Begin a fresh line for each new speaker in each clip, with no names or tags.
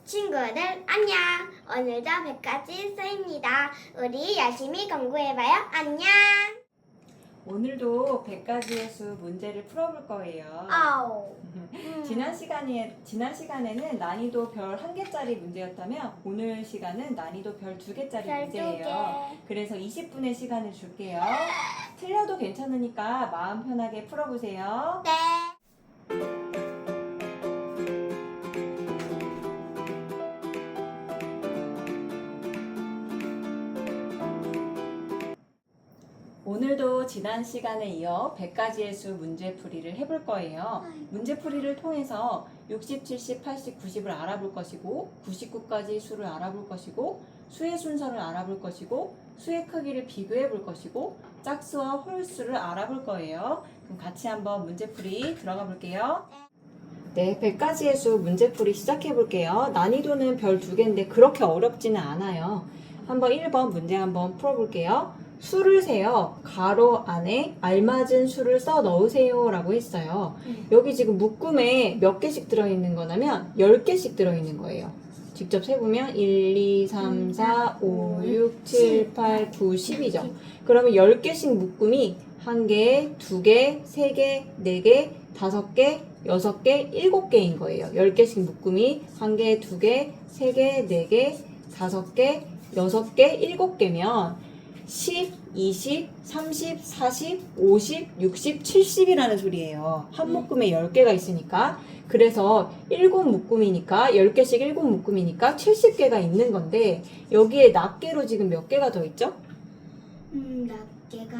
친구들 안녕. 오늘도 100가지 수입니다. 우리 열심히 공부해봐요. 안녕.
오늘도 100가지의 수 문제를 풀어볼 거예요.
아우.
지난 시간에는 난이도 별 1개짜리 문제였다면 오늘 시간은 난이도 별 2개짜리 문제예요. 그래서 20분의 시간을 줄게요. 틀려도 괜찮으니까 마음 편하게 풀어보세요.
네.
오늘도 지난 시간에 이어 100가지의 수 문제풀이를 해볼 거예요. 문제풀이를 통해서 60, 70, 80, 90을 알아볼 것이고 99까지 수를 알아볼 것이고 수의 순서를 알아볼 것이고 수의 크기를 비교해 볼 것이고 짝수와 홀수를 알아볼 거예요. 그럼 같이 한번 문제풀이 들어가 볼게요. 네, 100가지의 수 문제풀이 시작해 볼게요. 난이도는 별 2개인데 그렇게 어렵지는 않아요. 한번 1번 문제 한번 풀어볼게요. 수를 세어 가로 안에 알맞은 수를 써 넣으세요 라고 했어요. 여기 지금 묶음에 몇 개씩 들어있는 거냐면 10개씩 들어있는 거예요. 직접 세보면 1, 2, 3, 4, 5, 6, 7, 8, 9, 10이죠. 그러면 10개씩 묶음이 1개, 2개, 3개, 4개, 5개, 6개, 7개인 거예요. 10개씩 묶음이 1개, 2개, 3개, 4개, 5개, 6개, 7개면 10, 20, 30, 40, 50, 60, 70이라는 소리예요. 한 묶음에 10개가 있으니까. 그래서 7묶음이니까 10개씩 7묶음이니까 70개가 있는 건데 여기에 낱개로 지금 몇 개가 더 있죠?
낱개가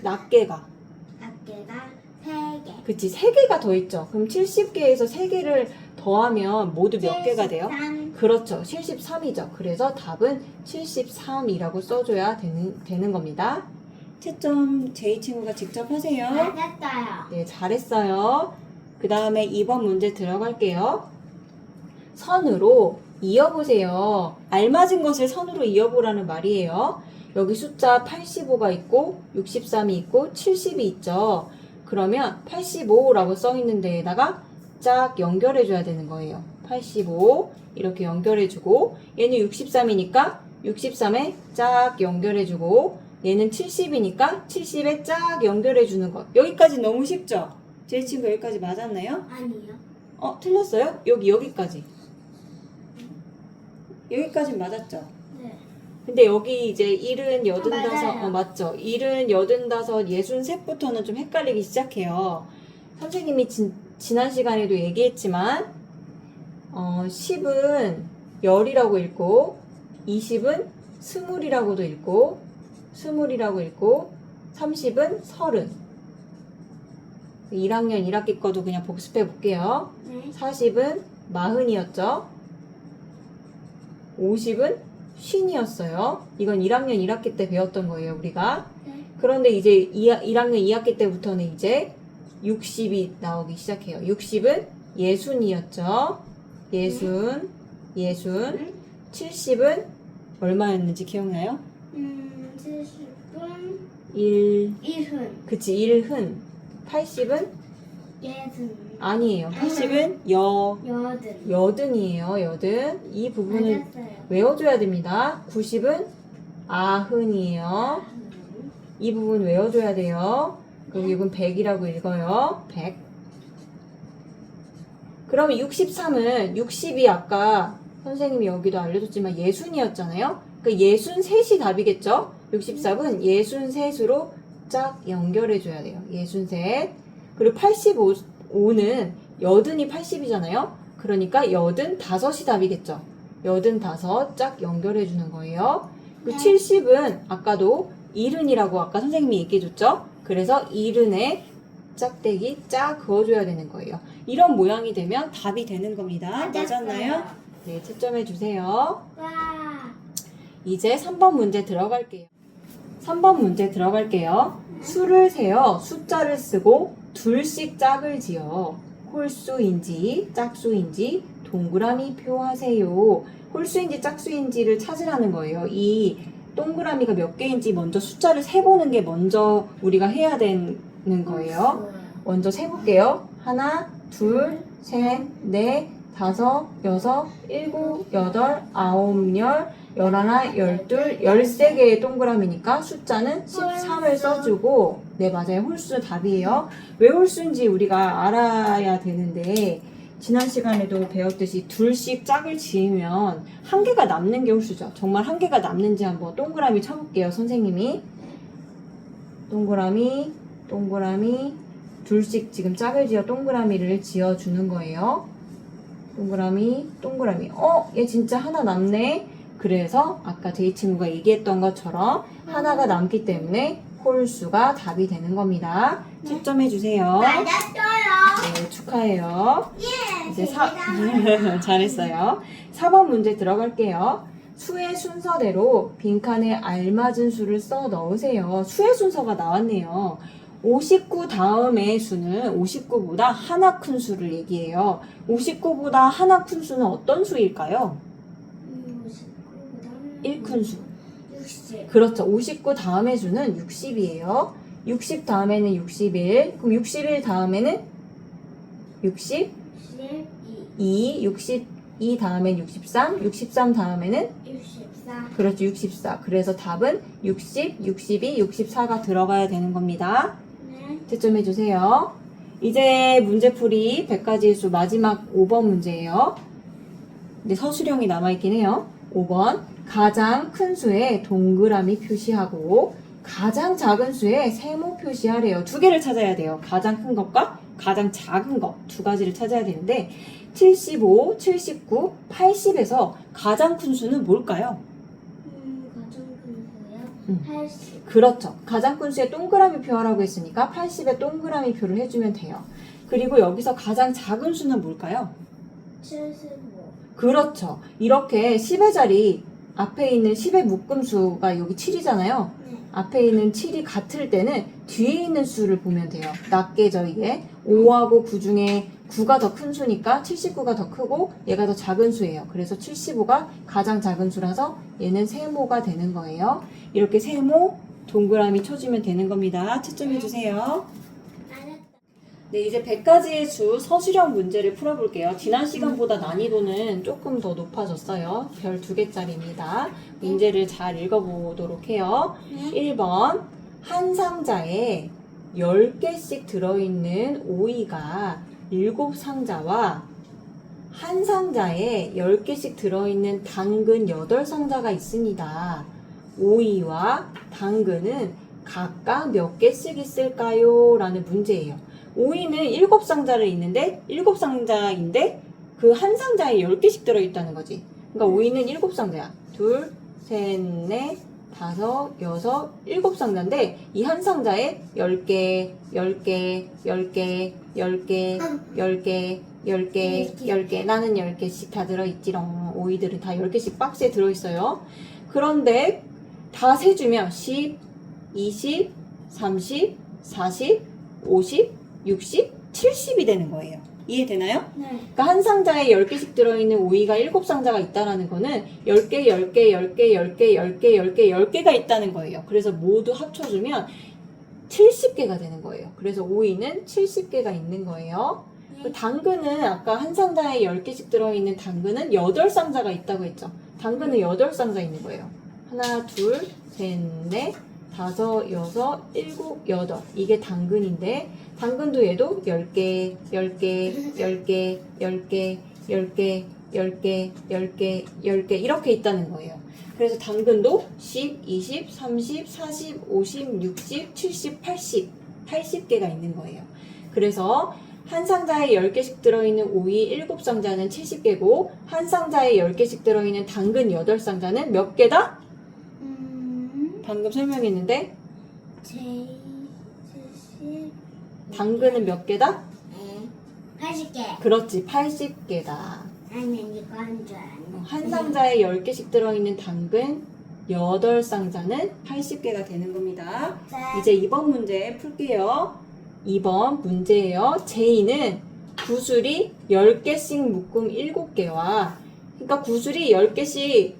낱개가
3개.
그치, 3개가 더 있죠. 그럼 70개에서 3개를 더하면 모두 몇 개가 돼요?
73.
그렇죠. 73이죠. 그래서 답은 73이라고 써줘야 되는 겁니다. 채점 제이 친구가 직접 하세요.
맞았어요.
네, 잘했어요. 그 다음에 2번 문제 들어갈게요. 선으로 이어보세요. 알맞은 것을 선으로 이어보라는 말이에요. 여기 숫자 85가 있고 63이 있고 70이 있죠. 그러면 85라고 써있는 데에다가 짝 연결해줘야 되는 거예요. 85 이렇게 연결해주고 얘는 63이니까 63에 짝 연결해주고 얘는 70이니까 70에 짝 연결해주는 거. 여기까지 너무 쉽죠? 제 친구 여기까지 맞았나요?
아니요.
틀렸어요? 여기까지. 여기까지 맞았죠?
네.
근데 여기 이제 70, 85,
맞아요.
맞죠? 70, 85, 63부터는 좀 헷갈리기 시작해요. 선생님이 지난 시간에도 얘기했지만 10은 열이라고 읽고 20은 스물이라고도 읽고 30은 30. 1학년 1학기 거도 그냥 복습해 볼게요.
네.
40은 40이었죠. 50은 50이었어요. 이건 1학년 1학기 때 배웠던 거예요, 우리가.
네.
그런데 이제 1학년 2학기 때부터는 이제 60이 나오기 시작해요. 60은 60이었죠. 60. 70은 얼마였는지 기억나요?
70분
1.
1분
그치, 1흔. 80은?
예순
아니에요. 80은 여든이에요, 여든. 이 부분을
맞았어요.
외워줘야 됩니다. 90은 아흔이에요. 이 부분 외워줘야 돼요. 그리고 이건 100이라고 읽어요. 100. 그러면 63은 60이 아까 선생님이 여기도 알려줬지만 예순이었잖아요. 그 63이 답이겠죠? 63은 63으로 짝 연결해줘야 돼요. 63. 그리고 85는 여든이 80이잖아요. 그러니까 85이 답이겠죠. 85 짝 연결해주는 거예요. 그리고 70은 아까도 70이라고 아까 선생님이 얘기해줬죠. 그래서 70에 짝대기 짝 그어줘야 되는 거예요. 이런 모양이 되면 답이 되는 겁니다. 맞았나요? 네, 채점해 주세요.
와.
이제 3번 문제 들어갈게요. 3번 문제 들어갈게요. 수를 세어 숫자를 쓰고 둘씩 짝을 지어 홀수인지 짝수인지 동그라미 표하세요. 홀수인지 짝수인지를 찾으라는 거예요. 이 동그라미가 몇 개인지 먼저 숫자를 세보는 게 먼저 우리가 해야 되는 거예요. 먼저 세볼게요. 하나, 둘, 셋, 넷, 다섯, 여섯, 일곱, 여덟, 아홉, 열, 열하나, 열둘, 13개의 동그라미니까 숫자는 13을 써주고, 네, 맞아요. 홀수 답이에요. 왜 홀수인지 우리가 알아야 되는데, 지난 시간에도 배웠듯이 둘씩 짝을 지으면 한 개가 남는 게 홀수죠. 정말 한 개가 남는지 한번 동그라미 쳐볼게요. 선생님이. 동그라미, 동그라미, 둘씩 지금 짝을 지어 동그라미를 지어주는 거예요. 동그라미, 동그라미. 얘 진짜 하나 남네. 그래서 아까 제이 친구가 얘기했던 것처럼 하나가 남기 때문에 홀수가 답이 되는 겁니다. 채점해 주세요.
맞았어요.
네, 축하해요.
예.
이제 잘했어요. 4번 문제 들어갈게요. 수의 순서대로 빈칸에 알맞은 수를 써 넣으세요. 수의 순서가 나왔네요. 59 다음의 수는 59보다 하나 큰 수를 얘기해요. 59보다 하나 큰 수는 어떤 수일까요? 1 큰 수.
60.
그렇죠. 59 다음의 수는 60이에요. 60 다음에는 61. 그럼 61 다음에는 62. 62 다음엔 63. 63 다음에는
64.
그렇죠. 64. 그래서 답은 60, 62, 64가 들어가야 되는 겁니다.
네.
채점해 주세요. 이제 문제풀이 100가지의 수 마지막 5번 문제예요. 근데 서술형이 남아있긴 해요. 5번. 가장 큰 수에 동그라미 표시하고 가장 작은 수에 세모 표시하래요. 두 개를 찾아야 돼요. 가장 큰 것과 가장 작은 것 두 가지를 찾아야 되는데 75, 79, 80에서 가장 큰 수는 뭘까요?
가장 큰 수요? 80.
그렇죠. 가장 큰 수에 동그라미 표하라고 했으니까 80에 동그라미 표를 해주면 돼요. 그리고 여기서 가장 작은 수는 뭘까요?
75.
그렇죠. 이렇게 10의 자리 앞에 있는 10의 묶음수가 여기 7이잖아요.
네.
앞에 있는 7이 같을 때는 뒤에 있는 수를 보면 돼요. 낱개죠 이게. 5하고 9 중에 9가 더 큰 수니까 79가 더 크고 얘가 더 작은 수예요. 그래서 75가 가장 작은 수라서 얘는 세모가 되는 거예요. 이렇게 세모 동그라미 쳐주면 되는 겁니다. 채점해 주세요. 네, 이제 100가지의 수 서술형 문제를 풀어볼게요. 지난 시간보다 난이도는 조금 더 높아졌어요. 별 2개짜리입니다. 문제를 잘 읽어보도록 해요. 1번, 한 상자에 10개씩 들어있는 오이가 7상자와 한 상자에 10개씩 들어있는 당근 8상자가 있습니다. 오이와 당근은 각각 몇 개씩 있을까요? 라는 문제예요. 오이는 7상자를 있는데 7상자인데 그 한 상자에 10개씩 들어있다는 거지. 그러니까 오이는 7상자야. 둘, 셋, 넷, 다섯, 여섯, 7상자인데 이 한 상자에 10개, 10개, 10개, 10개, 10개, 10개, 10개 나는 10개씩 다 들어있지롱. 오이들은 다 10개씩 박스에 들어있어요. 그런데 다 세주면 10, 20, 30, 40, 50, 60, 70이 되는 거예요. 이해되나요?
네.
그러니까 한 상자에 10개씩 들어있는 오이가 7상자가 있다는 거는 10개, 10개, 10개, 10개, 10개, 10개, 10개가 있다는 거예요. 그래서 모두 합쳐주면 70개가 되는 거예요. 그래서 오이는 70개가 있는 거예요.
네.
당근은 아까 한 상자에 10개씩 들어있는 당근은 8상자가 있다고 했죠. 당근은 8상자 있는 거예요. 하나, 둘, 셋, 넷, 다섯, 여섯, 일곱, 여덟. 이게 당근인데 당근도 얘도 10개, 10개, 10개, 10개, 10개, 10개, 10개, 10개 이렇게 있다는 거예요. 그래서 당근도 10, 20, 30, 40, 50, 60, 70, 80, 80개가 있는 거예요. 그래서 한 상자에 10개씩 들어있는 오이 7상자는 70개고 한 상자에 10개씩 들어있는 당근 8상자는 몇 개다? 방금 설명했는데
제70.
당근은 몇 개다?
네. 80개.
그렇지, 80개다.
아니 이거 한 줄 알았네.
한 상자에 10개씩 들어있는 당근 8상자는 80개가 되는 겁니다.
네.
이제 2번 문제 풀게요. 2번 문제예요. 제이는 구슬이 10개씩 묶음 7개와 그러니까 구슬이 10개씩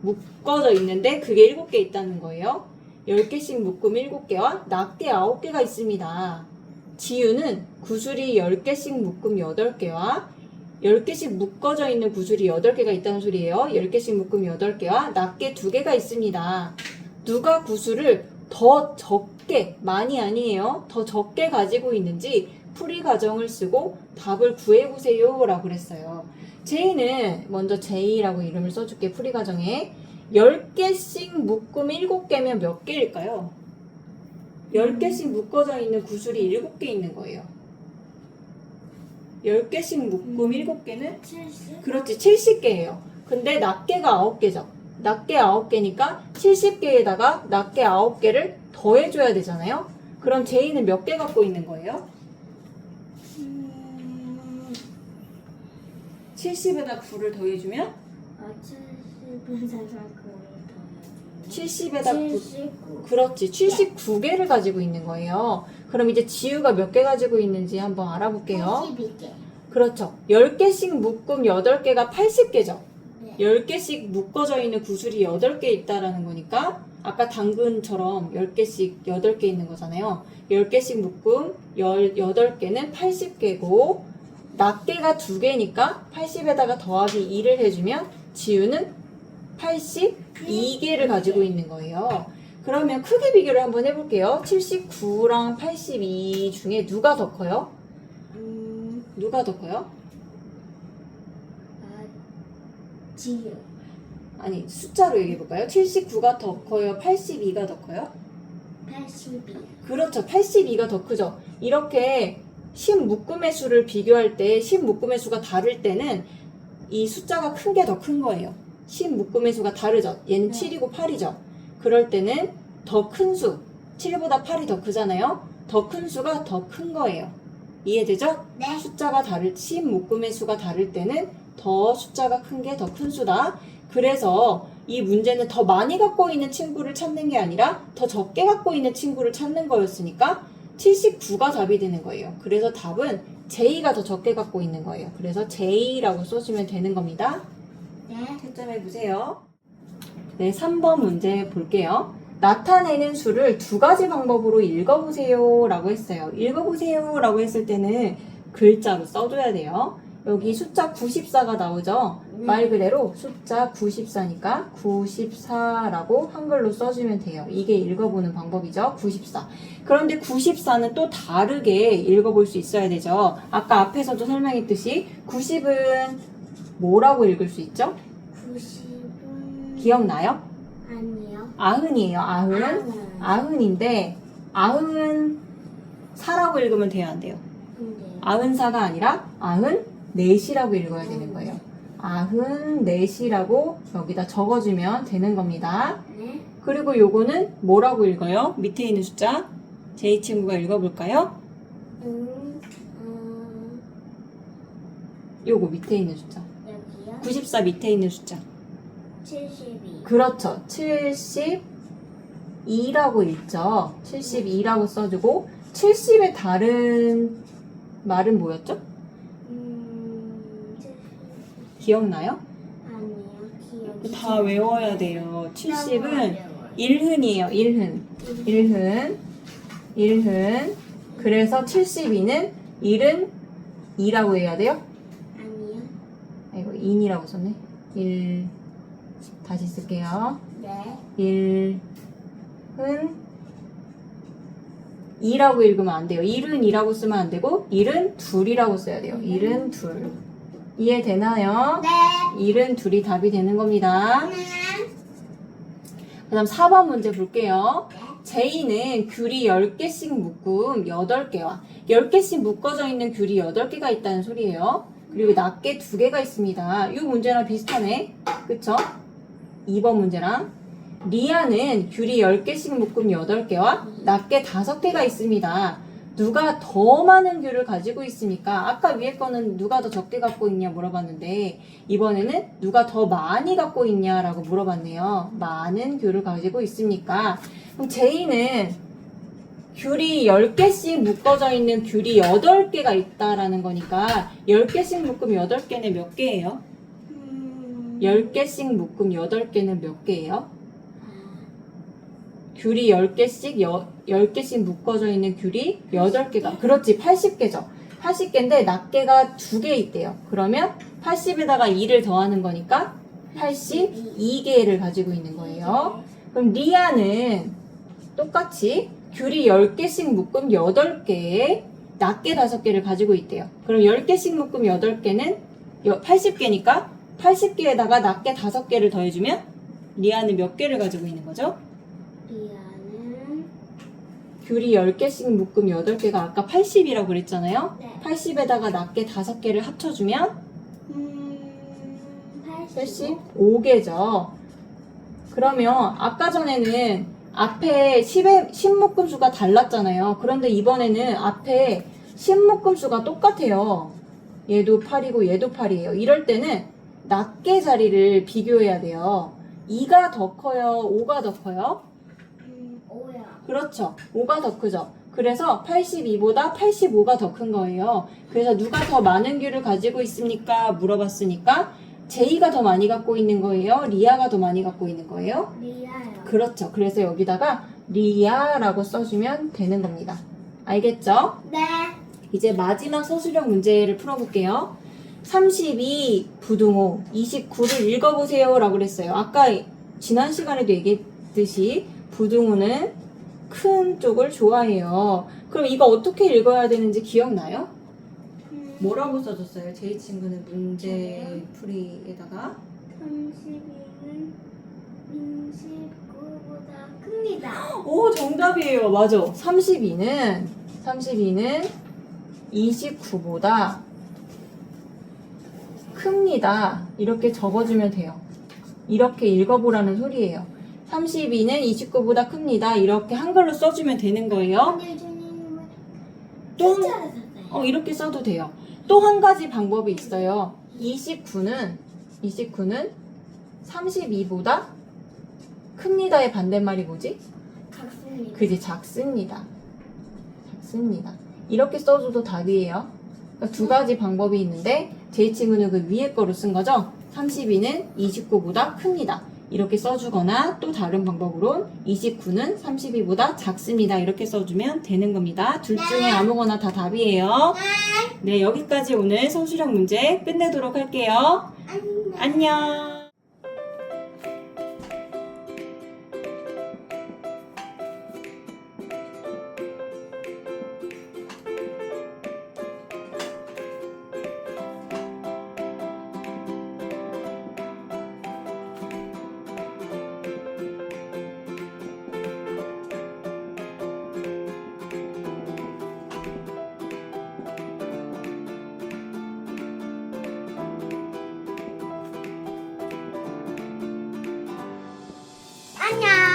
묶어져 있는데 그게 7개 있다는 거예요. 10개씩 묶음 7개와 낱개 9개가 있습니다. 지우는 구슬이 10개씩 묶음 8개와 10개씩 묶어져 있는 구슬이 8개가 있다는 소리예요. 10개씩 묶음이 8개와 낱개 2개가 있습니다. 누가 구슬을 더 적게, 많이 아니에요. 더 적게 가지고 있는지 풀이 과정을 쓰고 답을 구해보세요 라고 그랬어요. 제이는 먼저 제이라고 이름을 써줄게. 풀이 과정에 10개씩 묶음 7개면 몇 개일까요? 10개씩 묶어져 있는 구슬이 7개 있는 거예요. 10개씩 묶음 7개는
70?
그렇지 70개예요. 근데 낱개가 9개죠. 낱개 9개니까 70개에다가 낱개 9개를 더해줘야 되잖아요. 그럼 제이는 몇 개 갖고 있는 거예요? 70에다 9를 더해주면 70에다 9
79.
그렇지 79개를 가지고 있는 거예요. 그럼 이제 지우가 몇 개 가지고 있는지 한번 알아볼게요.
82개.
그렇죠. 10개씩 묶음 8개가 80개죠.
네.
10개씩 묶어져 있는 구슬이 8개 있다라는 거니까 아까 당근처럼 10개씩 8개 있는 거잖아요. 10개씩 묶음 18개는 80개고 낱개가 2개니까 80에다가 더하기 2를 해주면 지우는 82개를 가지고 있는 거예요. 그러면 크기 비교를 한번 해볼게요. 79랑 82 중에 누가 더 커요? 누가 더 커요?
지우.
아니 숫자로 얘기해볼까요? 79가 더 커요? 82가 더 커요?
82.
그렇죠. 82가 더 크죠. 이렇게 10묶음의 수를 비교할 때 10묶음의 수가 다를 때는 이 숫자가 큰 게 더 큰 거예요. 10묶음의 수가 다르죠. 얘는
네.
7이고 8이죠. 그럴 때는 더 큰 수, 7보다 8이 더 크잖아요. 더 큰 수가 더 큰 거예요. 이해되죠?
네.
숫자가 10묶음의 수가 다를 때는 더 숫자가 큰 게 더 큰 수다. 그래서 이 문제는 더 많이 갖고 있는 친구를 찾는 게 아니라 더 적게 갖고 있는 친구를 찾는 거였으니까 79가 답이 되는 거예요. 그래서 답은 J가 더 적게 갖고 있는 거예요. 그래서 J라고 써주면 되는 겁니다.
네.
채점해 보세요. 네, 3번 문제 볼게요. 나타내는 수를 2가지 방법으로 읽어보세요 라고 했어요. 읽어보세요 라고 했을 때는 글자로 써줘야 돼요. 여기 숫자 94가 나오죠?
네.
말 그대로 숫자 94니까 94라고 한글로 써주면 돼요. 이게 읽어보는 방법이죠. 94. 그런데 94는 또 다르게 읽어볼 수 있어야 되죠. 아까 앞에서도 설명했듯이 90은 뭐라고 읽을 수 있죠?
90은
기억나요?
아니요.
아흔이에요. 아흔. 아흔인데 아흔 사라고 읽으면 돼요, 안 돼요?
근데요.
아흔사가 아니라 아흔넷이라고 읽어야 되는 거예요. 아흔넷이라고 여기다 적어주면 되는 겁니다.
네.
그리고 요거는 뭐라고 읽어요? 밑에 있는 숫자 제이 친구가 읽어볼까요? 요거 밑에 있는 숫자
여기요.
94 밑에 있는 숫자
72.
그렇죠. 72라고 읽죠. 72라고 써주고 70의 다른 말은 뭐였죠?
70.
기억나요?
아니요. 기억이
다 외워야 돼요. 70은
어려워요.
1흔이에요. 1흔. 1흔. 그래서 72는 1은 2라고 해야 돼요?
아니요.
아이고, 2이라고 썼네. 1. 다시 쓸게요.
네.
1은 2라고 읽으면 안 돼요. 1은 2라고 쓰면 안 되고 1은 2이라고 써야 돼요. 1은 2. 이해되나요?
네.
1은 2이 답이 되는 겁니다.
네.
그 다음 4번 문제 볼게요. 제이는 귤이 10개씩 묶음 8개와 10개씩 묶어져 있는 귤이 8개가 있다는 소리예요. 그리고 낱개 2개가 있습니다. 이 문제랑 비슷하네. 그쵸? 2번 문제랑. 리아는 귤이 10개씩 묶음 8개와 낱개 5개가 있습니다. 누가 더 많은 귤을 가지고 있습니까? 아까 위에 거는 누가 더 적게 갖고 있냐 물어봤는데 이번에는 누가 더 많이 갖고 있냐라고 물어봤네요. 많은 귤을 가지고 있습니까? 그럼 제이는 귤이 10개씩 묶어져 있는 귤이 8개가 있다라는 거니까 10개씩 묶음 8개는 몇 개예요? 10개씩 묶음 8개는 몇 개예요? 귤이 10개씩 묶어져 있는 귤이 8개가 그렇지 80개죠. 80개인데 낱개가 2개 있대요. 그러면 80에다가 2를 더하는 거니까 82개를 가지고 있는 거예요. 그럼 리아는 똑같이 귤이 10개씩 묶음 8개에 낱개 5개를 가지고 있대요. 그럼 10개씩 묶음 8개는 80개니까 80개에다가 낱개 5개를 더해주면 리아는 몇 개를 가지고 있는 거죠?
리아는
귤이 10개씩 묶음 8개가 아까 80이라고 그랬잖아요.
네.
80에다가 낱개 5개를 합쳐주면
85.
85개죠. 그러면 아까 전에는 앞에 10묶음 수가 달랐잖아요. 그런데 이번에는 앞에 10묶음 수가 똑같아요. 얘도 8이고 얘도 8이에요. 이럴 때는 낱개 자리를 비교해야 돼요. 2가 더 커요? 5가 더 커요?
5야.
그렇죠. 5가 더 크죠. 그래서 82보다 85가 더 큰 거예요. 그래서 누가 더 많은 귤을 가지고 있습니까? 물어봤으니까 제이가 더 많이 갖고 있는 거예요? 리아가 더 많이 갖고 있는 거예요?
리아요.
그렇죠. 그래서 여기다가 리아라고 써주면 되는 겁니다. 알겠죠?
네.
이제 마지막 서술형 문제를 풀어볼게요. 32 부등호 29를 읽어보세요 라고 그랬어요. 아까 지난 시간에도 얘기했듯이 부등호는 큰 쪽을 좋아해요. 그럼 이거 어떻게 읽어야 되는지 기억나요? 뭐라고 써줬어요? 제이 친구는 문제 풀이에다가
32는 29보다 큽니다.
오 정답이에요. 맞아. 32는 29보다 큽니다. 이렇게 적어주면 돼요. 이렇게 읽어보라는 소리예요. 32는 29보다 큽니다. 이렇게 한글로 써주면 되는 거예요.
근데 저는
또
숫자를 샀어요.
이렇게 써도 돼요. 또 한 가지 방법이 있어요. 29는 32보다 큽니다의 반대말이 뭐지?
작습니다.
그지 작습니다. 작습니다. 이렇게 써줘도 답이에요. 그러니까 두 가지 방법이 있는데 제 친구는 그 위에 거로 쓴 거죠. 32는 29보다 큽니다. 이렇게 써주거나 또 다른 방법으론 29는 32보다 작습니다. 이렇게 써주면 되는 겁니다. 둘 중에 아무거나 다 답이에요. 네, 여기까지 오늘 서술형 문제 끝내도록 할게요. 안녕.
안녕.